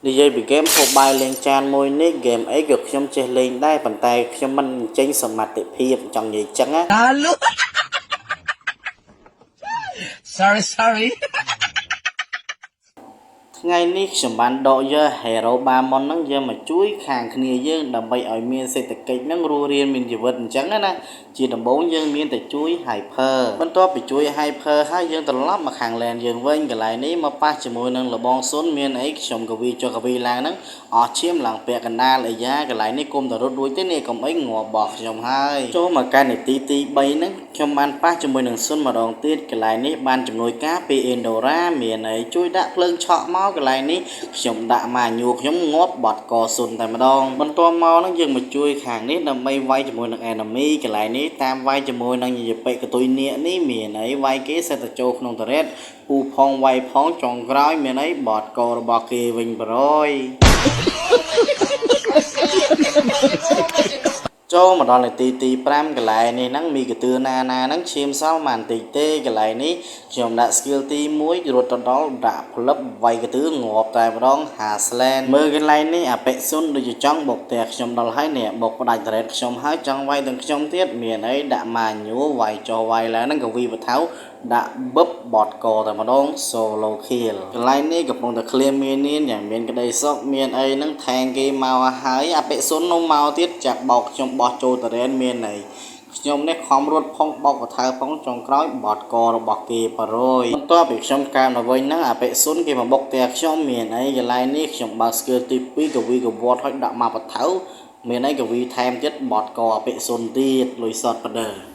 និយាយពីហ្គេម mobile លេងចានមួយនេះ game អីក៏ខ្ញុំចេះលេងដែរប៉ុន្តែខ្ញុំមិនចេញសមត្ថភាពចង់និយាយចឹងណា Sorry ថ្ងៃនេះខ្ញុំបានដកយក Hero Balmond ហ្នឹងយកមកជួយខាងគ្នាយើងដើម្បីឲ្យមានសេដ្ឋកិច្ចហ្នឹងរស់រានមានជីវិតអញ្ចឹងណាជាដំបូងយើងមានតែជួយ Hyper បន្ទាប់ពីជួយ Hyper ហើយយើងត្រឡប់មកខាង Lane យើងវិញកន្លែងនេះមកប៉ះជាមួយនឹងលបងស៊ុនមានអីខ្ញុំក៏វាចុះក៏វាឡើងហ្នឹងអស់ឈាមឡើងពាក់កណ្ដាលអាយ៉ាកន្លែងនេះគុំតែរត់រួចទេនេះកុំអីងាប់បោះខ្ញុំហើយចូលមកកាន់នាទីទី3ហ្នឹងខ្ញុំបានប៉ះជាមួយនឹងស៊ុនម្ដងទៀតកន្លែងនេះបានជំនួយការពី Endora មានអីជួយដាក់ភ្លើងឆក់មកកន្លែងនេះខ្ញុំដាក់ម៉ាញូខ្ញុំងាប់បាត់កស៊ុនតែម្ដងបន្ទាប់មកហ្នឹងយើងមកជួយខាងនេះដើម្បីវាយជាមួយនឹង enemy កន្លែងនេះតាមវាយជាមួយនឹងយពេកតុយនៀកនេះមានអីវាយគេសេតទៅចូលក្នុងតរ៉េតពូផងវាយផងចុងក្រោយមានអីបាត់ករបស់គេវិញបរយចូលមកដល់នាទីទី5កន្លែងនេះហ្នឹងមីកទឿណាហ្នឹងឈាមសល់មិនតិចទេកន្លែងនេះខ្ញុំដាក់ skill ទី1រត់ទៅដល់ដាក់ផ្លឹបវាយកទឿងាប់តែម្ដង50 មើលកន្លែងនេះអាប៉ិស៊ុនដូចជាចង់បុកតែខ្ញុំដល់ហើយនេះបុកផ្ដាច់តរ៉េតខ្ញុំហើយចង់វាយទាំងខ្ញុំទៀតមានអីដាក់ម៉ាញូវាយចុះវាយឡើងហ្នឹងក៏វីបថៅដាក់បឹបបតកតែម្ដង solo kill កន្លែងនេះកំពុងតែ clear មានយ៉ាងមានក្តីសុខមានអីហ្នឹងថែងគេមកហើយអាប៉ិស៊ុននោះមកទៀតចាក់បោកខ្ញុំបោះចូលតរ៉េនមានអីខ្ញុំនេះខំរត់ផងបោកកថៅផងចុងក្រោយបតករបស់គេបរយបន្ទាប់ពីខ្ញុំកើមកវិញហ្នឹងអាប៉ិស៊ុនគេមកបុកតែខ្ញុំមានអីកន្លែងនេះខ្ញុំបើក skill ទី2ក៏វីកវត្តហើយដាក់មកបថៅមានអីក៏វីថែមទៀតបតកអាប៉ិស៊ុនទៀតលុយសតបដឺ